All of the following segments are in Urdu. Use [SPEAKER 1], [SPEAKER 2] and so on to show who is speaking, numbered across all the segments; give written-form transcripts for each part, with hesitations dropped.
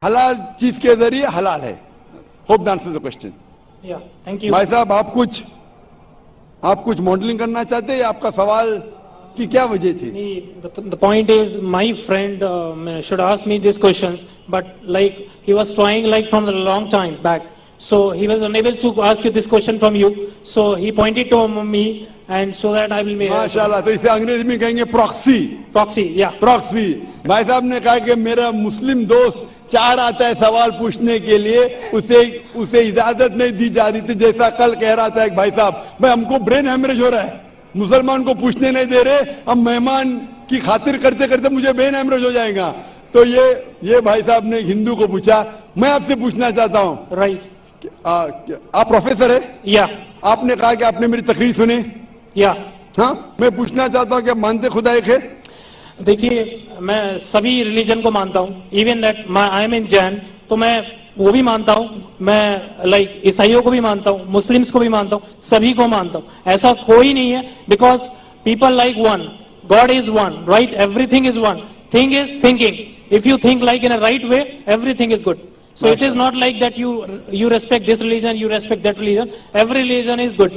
[SPEAKER 1] حلال چیز کے ذریعے حلال ہے. Hope answer the question.
[SPEAKER 2] Yeah, thank you.
[SPEAKER 1] بھائی صاحب آپ کچھ ماڈلنگ کرنا چاہتے ہیں یا آپ کا سوال کی کیا وجہ تھی؟
[SPEAKER 2] The point is, my friend should ask me these questions, but like he was trying like from a long time back, so he was unable to ask you this question from you, so he pointed to me, and so that I will be.
[SPEAKER 1] ماشاءاللہ. تو اسے انگریزی میں کہیں گے
[SPEAKER 2] Proxy, yeah.
[SPEAKER 1] پراکسی. بھائی صاحب نے کہا کہ میرا مسلم دوست چاہ رہا تھا سوال پوچھنے کے لیے, اسے اجازت نہیں دی جا رہی تھی. جیسا کل کہہ رہا تھا ایک بھائی صاحب, بھائی ہم کو برین ہیمریج ہو رہا ہے, مسلمان کو پوچھنے نہیں دے رہے, ہم مہمان کی خاطر کرتے کرتے مجھے برین ہیمریج ہو جائے گا. تو یہ بھائی صاحب نے ہندو کو پوچھا. میں آپ سے پوچھنا چاہتا ہوں,
[SPEAKER 2] Right.
[SPEAKER 1] آپ پروفیسر ہے,
[SPEAKER 2] Yeah.
[SPEAKER 1] آپ نے کہا کہ آپ نے میری تقریر سنی.
[SPEAKER 2] Yeah.
[SPEAKER 1] ہاں, میں پوچھنا چاہتا ہوں کہ آپ مانتے خدا ایک ہے؟
[SPEAKER 2] دیکھیے, میں سبھی ریلیجن کو مانتا ہوں. ایون دیٹ آئی ایم ان جین, تو میں وہ بھی مانتا ہوں. میں لائک عیسائیوں کو بھی مانتا ہوں, مسلمس کو بھی مانتا ہوں, سبھی کو مانتا ہوں. ایسا کوئی نہیں ہے, because people like one, God is one, right, every thing is one. Thing is thinking. If you think like in a right way, every thing is good. So it is not like that you respect this religion, you respect that religion. Every religion is good.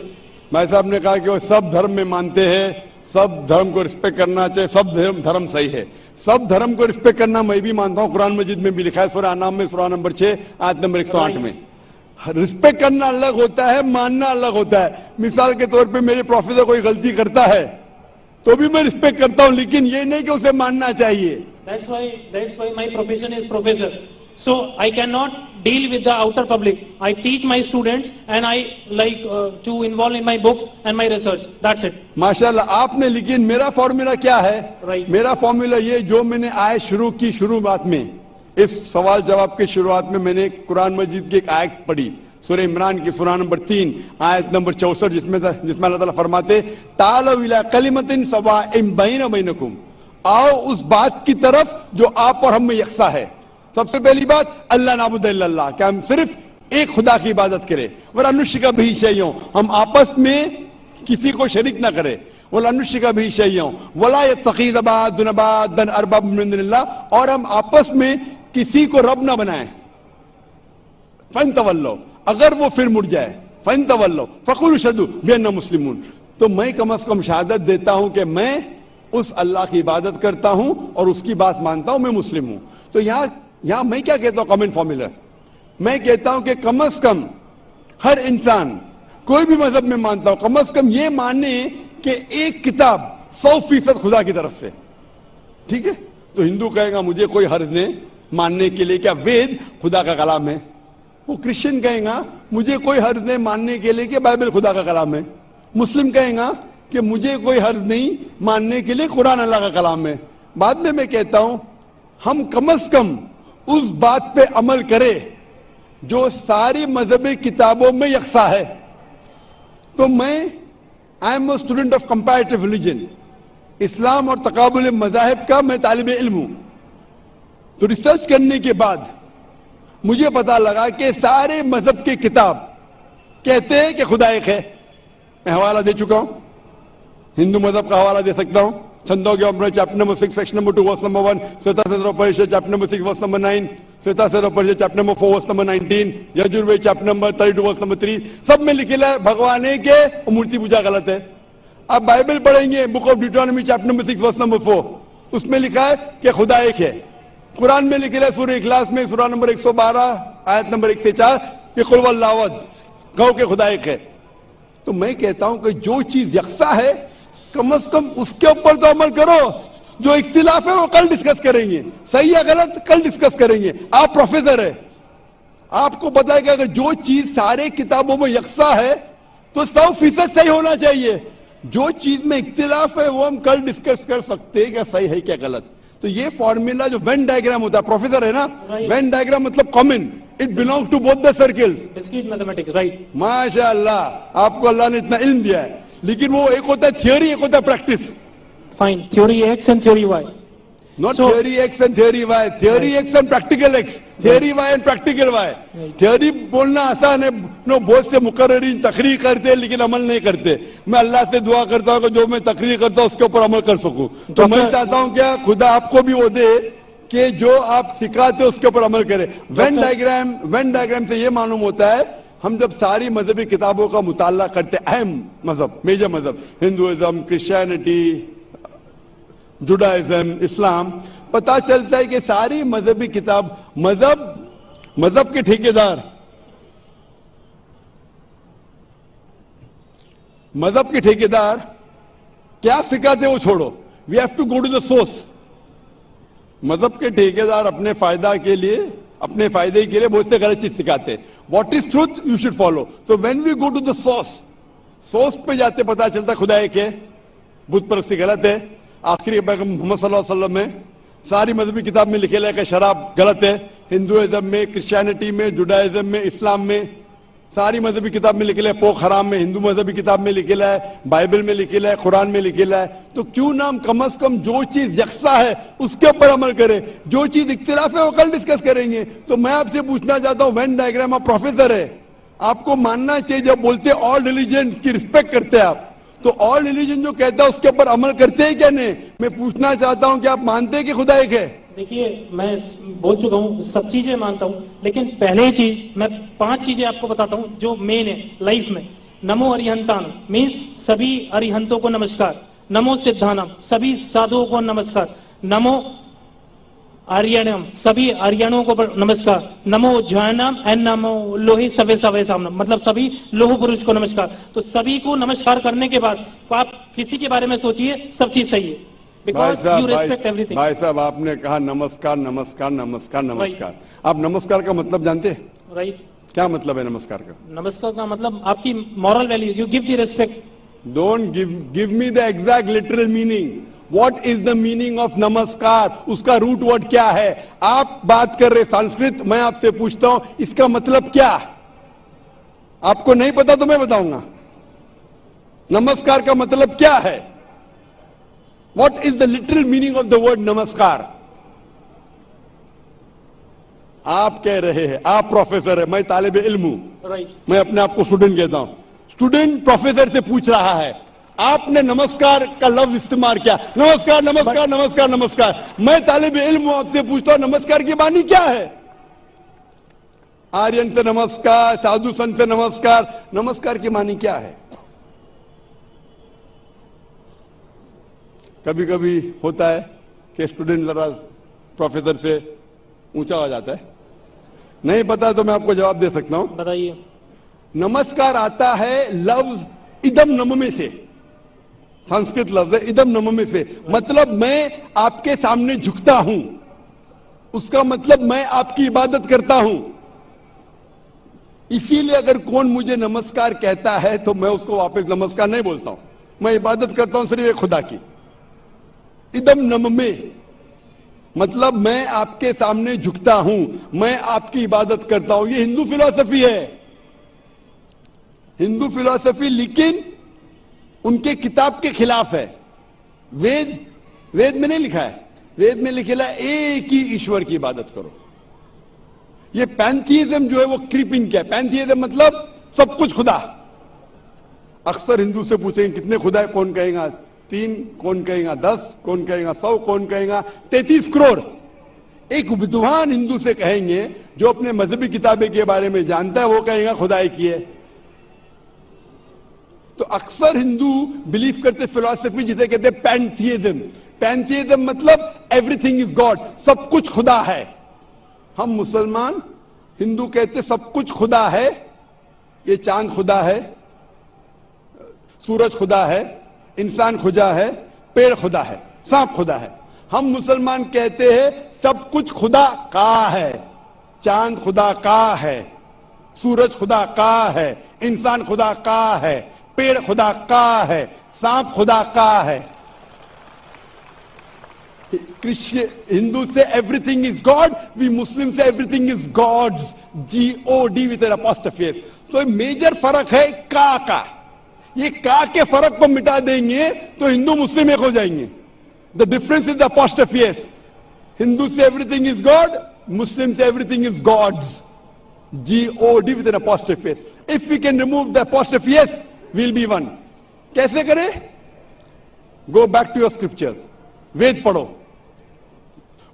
[SPEAKER 1] بھائی صاحب نے کہا کہ وہ سب دھرم میں مانتے ہیں, سب دھرم کو رسپیکٹ کرنا چاہیے, سب دھرم صحیح ہے. سب دھرم کو رسپیکٹ کرنا میں بھی مانتا ہوں. قرآن مجید میں بھی لکھا ہے, سورہ انعام میں سورہ نمبر 6 آیت نمبر 108 میں. رسپیکٹ کرنا الگ ہوتا ہے, ماننا الگ ہوتا ہے. مثال کے طور پہ میرے پروفیسر کوئی غلطی کرتا ہے تو بھی میں رسپیکٹ کرتا ہوں, لیکن یہ نہیں کہ اسے ماننا چاہیے.
[SPEAKER 2] That's why my profession is professor. So I cannot deal with the outer public. I teach my students and I like to involve in my books and my research. That's it.
[SPEAKER 1] ماشاءاللہ آپ نے, لیکن میرا فارمولا کیا ہے؟
[SPEAKER 2] Right.
[SPEAKER 1] میرا فارمولا یہ جو میں نے آیت شروع کی, شروعات میں اس سوال جواب کے شروعات میں نے قرآن مجید کی ایک آیت پڑھی, سورہ عمران کی سورہ نمبر 3 آیت نمبر 64, جس میں اللہ تعالیٰ فرماتے تعالوا الی کلمۃ سواء بین بینکم, آؤ اس بات کی طرف جو آپ اور ہم میں یکساں ہے. سب سے پہلی بات, اللہ نعبد الا اللہ, کہ ہم صرف ایک خدا کی عبادت کریں. ولا نشرک بہ شیئا, ہم آپس میں کسی کو شریک نہ کریں. ولا نشرک بہ شیئا ولا یتخذ بعضنا بعضا اربابا من دون اللہ, اور ہم آپس میں کسی کو رب نہ بنائیں. فَإِن تَوَلَّوْا, اگر وہ پھر مڑ جائے, فَإِن تَوَلَّوْا فَقُولُوا اشْهَدُوا بِأَنَّا مُسْلِمُونَ, تو میں کم از کم شہادت دیتا ہوں کہ میں اس اللہ کی عبادت کرتا ہوں اور اس کی بات مانتا ہوں, میں مسلم ہوں. تو یہاں میں کیا کہتا ہوں کامن فارمولا, میں کہتا ہوں کہ کم از کم ہر انسان کوئی بھی مذہب میں مانتا ہوں, کم از کم یہ مانے کہ ایک کتاب 100% خدا کی طرف سے. ٹھیک ہے, تو ہندو کہے گا مجھے کوئی حرج نہیں ماننے کے لیے کیا وید خدا کا کلام ہے. وہ کرسچن کہے گا مجھے کوئی حرج نہیں ماننے کے لیے کہ بائبل خدا کا کلام ہے. مسلم کہے گا کہ مجھے کوئی حرج نہیں ماننے کے لیے قرآن اللہ کا کلام ہے. بعد میں کہتا ہوں ہم کم از کم اس بات پہ عمل کرے جو ساری مذہبی کتابوں میں یکساں ہے. تو میں I am a student of comparative religion, اسلام اور تقابل مذاہب کا میں طالب علم ہوں. تو ریسرچ کرنے کے بعد مجھے پتا لگا کہ سارے مذہب کی کتاب کہتے ہیں کہ خدا ایک ہے. میں حوالہ دے چکا ہوں, ہندو مذہب کا حوالہ دے سکتا ہوں. Chandogya Upanishad chapter number 6 section number 2 verse number 1, Shvetashvatara Upanishad chapter number 6 verse number 9, Shvetashvatara Upanishad chapter number 4 verse number 19, Yajurveda chapter number 32 verse number 3, سب میں لکھا ہے بھگوان ایک ہے اور مورتی پوجا غلط ہے. اب بائبل پڑھیں گے, book of Deuteronomy chapter number 6 verse number 4, اس میں لکھا ہے کہ خدا ایک ہے. قرآن میں لکھا ہے سورہ اخلاص میں سورہ نمبر 112 آیت نمبر 1 سے 4 کہ قل هو اللہ احد, کہو کہ خدا ایک ہے. تو میں کہتا ہوں کہ جو چیز یکساں ہے کم از کم اس کے اوپر تو عمل کرو. جو اختلاف ہے وہ کل ڈسکس کریں گے, صحیح ہے غلط کل ڈسکس کریں گے. آپ پروفیسر ہے, آپ کو پتا ہے کہ اگر جو چیز سارے کتابوں میں یکساں ہے تو 100% صحیح ہونا چاہیے. جو چیز میں اختلاف ہے وہ ہم کل ڈسکس کر سکتے ہیں کہ صحیح ہے کیا غلط. تو یہ فارمولا جو وین ڈائیگرام ہوتا ہے, پروفیسر ہے نا, وین ڈائیگرام مطلب common, it belongs to both the circles.
[SPEAKER 2] Discrete mathematics, right?
[SPEAKER 1] ماشاء اللہ, آپ کو اللہ نے اتنا علم دیا ہے, لیکن وہ ایک ہوتا ہے تھیوری, ایک ہوتا ہے practice.
[SPEAKER 2] Fine. Theory X and theory Y.
[SPEAKER 1] Not theory X and theory Y. Theory X and practical X. Theory Y and practical Y. Theory بولنا آسان ہے, بہت سے مقررین تقریر کرتے لیکن عمل نہیں کرتے. میں اللہ سے دعا کرتا ہوں کہ جو میں تقریر کرتا ہوں اس کے اوپر عمل کر سکوں. تو میں چاہتا ہوں کیا خدا آپ کو بھی وہ دے کہ جو آپ سکھاتے اس کے اوپر عمل کریں. وین ڈائیگرام سے یہ معلوم ہوتا ہے ہم جب ساری مذہبی کتابوں کا مطالعہ کرتے اہم مذہب میجر مذہب ہندوازم کرسچینٹی جوڈائزم اسلام پتا چلتا ہے کہ ساری مذہبی کتاب مذہب کے ٹھیکیدار کیا سکھاتے وہ چھوڑو. We have to go to the source. مذہب کے ٹھیکیدار اپنے فائدہ کے لیے اپنے فائدے کے لیے بہت سے غلط چیز سکھاتے. What is truth you should follow. تو when we go to the source پہ جاتے پتا چلتا خدا ایک ہے, بت پرستی غلط ہے. آخری پیغمبر محمد صلی اللہ علیہ وسلم میں ساری مذہبی کتاب میں لکھے کہ شراب غلط ہے. ہندوازم میں کرسچینٹی میں جوڈائزم میں اسلام میں ساری مذہبی کتاب میں لکھے پوک حرام میں ہندو مذہبی کتاب میں لکھے ہے بائبل میں لکھے ہے قرآن میں لکھے ہے. تو کیوں نہ ہم کم از کم جو چیز یکساں ہے اس کے اوپر عمل کریں. جو چیز اختلاف ہے وہ کل ڈسکس کریں گے. تو میں آپ سے پوچھنا چاہتا ہوں وین ڈائیگرام آپ پروفیسر ہے آپ کو ماننا چاہیے جب بولتے آل ریلیجن کی رسپیکٹ کرتے ہیں آپ تو آل ریلیجن جو کہتا ہے اس کے اوپر عمل کرتے ہیں کیا نہیں. میں پوچھنا چاہتا ہوں کہ آپ مانتے ہیں کہ خدا ایک ہے.
[SPEAKER 2] دیکھیے میں بول چکا ہوں سب چیزیں مانتا ہوں لیکن پہلے چیز میں 5 چیزیں آپ کو بتاتا ہوں جو مین ہے لائف میں. نمو ارہنتانم مینس سبھی ارہنتوں کو نمسکار. نمو سدھانم سبھی سادھوؤں کو نمسکار. نمو آریانم سبھی آریانوں کو نمسکار. نمو جوانم اینڈ نمو لوہی سوے سوے سامنم مطلب سبھی لوہ پروش کو نمسکار. تو سبھی کو نمسکار کرنے کے بعد آپ کسی کے بارے میں سوچئے سب چیز صحیح ہے.
[SPEAKER 1] بھائی صاحب آپ نے کہا نمسکار نمسکار نمسکار نمسکار. آپ نمسکار کا مطلب جانتے ہیں؟
[SPEAKER 2] رائٹ.
[SPEAKER 1] کیا مطلب ہے نمسکار کا؟
[SPEAKER 2] نمسکار کا مطلب آپ کی moral values. You give the respect.
[SPEAKER 1] Don't give me the exact literal meaning. What is the meaning of namaskar? اس کا روٹ ورڈ کیا ہے؟ آپ بات کر رہے سنسکرت, میں آپ سے پوچھتا ہوں اس کا مطلب کیا؟ آپ کو نہیں پتا تو میں بتاؤں گا. نمسکار کا مطلب کیا ہے؟ What is the literal meaning of the word namaskar? آپ کہہ رہے ہیں آپ پروفیسر ہے میں طالب علم ہوں. میں اپنے آپ کو اسٹوڈنٹ کہتا ہوں. اسٹوڈنٹ پروفیسر سے پوچھ رہا ہے آپ نے نمسکار کا لفظ استعمال کیا. نمسکار نمسکار نمسکار نمسکار. میں طالب علم ہوں آپ سے پوچھتا ہوں نمسکار کی معنی کیا ہے؟ آرین سے نمسکار سادھو سنت سے نمسکار. نمسکار کی معنی کیا ہے؟ کبھی کبھی ہوتا ہے کہ اسٹوڈنٹ ذرا پروفیسر سے اونچا ہو جاتا ہے. نہیں پتا تو میں آپ کو جواب دے سکتا ہوں.
[SPEAKER 2] بتائیے.
[SPEAKER 1] نمسکار آتا ہے لفظ ادم نممے سے. سنسکرت لفظ ہے ادم نممے سے. مطلب میں آپ کے سامنے جھکتا ہوں. اس کا مطلب میں آپ کی عبادت کرتا ہوں. اسی لیے اگر کون مجھے نمسکار کہتا ہے تو میں اس کو واپس نمسکار نہیں بولتا ہوں. میں عبادت کرتا ہوں صرف ایک خدا کی. ادم نممے مطلب میں آپ کے سامنے جھکتا ہوں, میں آپ کی عبادت کرتا ہوں. یہ ہندو فلسفی ہے. ہندو فلسفی لیکن ان کے کتاب کے خلاف ہے. وید میں نہیں لکھا ہے. وید میں لکھا ہے ایک ہی ایشور کی عبادت کرو. یہ پینتھیزم جو ہے وہ کریپنگ کیا ہے. پینتھیزم مطلب سب کچھ خدا. اکثر ہندو سے پوچھیں گے کتنے خدا ہے, کون کہیں گا 3, کون کہیں گا 10, کون کہیں گا 100, کون کہیں گا 33 کروڑ. ایک بدھوان ہندو سے کہیں گے جو اپنے مذہبی کتابیں کے بارے میں جانتا ہے وہ کہیں گا خدا ایک ہی ہے. تو اکثر ہندو بلیف کرتے فلسفی جسے کہتے ہیں پینتھیزم. پینتھیزم مطلب ایوری تھنگ از گاڈ, سب کچھ خدا ہے. ہم مسلمان ہندو کہتے سب کچھ خدا ہے. یہ چاند خدا ہے, سورج خدا ہے, انسان خدا ہے, پیڑ خدا ہے, سانپ خدا ہے. ہم مسلمان کہتے ہیں سب کچھ خدا کا ہے. چاند خدا کا ہے, سورج خدا کا ہے, انسان خدا کا ہے, پیڑ خدا کا ہے, سانپ خدا کا ہے. ہندو سے ایوری تھنگ از گاڈ, وی مسلم سے every thing is God's. GOD with an apostrophe. تو میجر فرق ہے کا. یہ کا کے فرق کو مٹا دیں گے تو ہندو مسلم ایک ہو جائیں گے. The difference is the apostrophe. ہندو سے ایوری تھنگ از گاڈ, مسلم سے every thing is God's. GOD with an apostrophe. If we can remove the apostrophe, we'll be one. کیسے کریں؟ Go back to your scriptures. Veda پڑھو.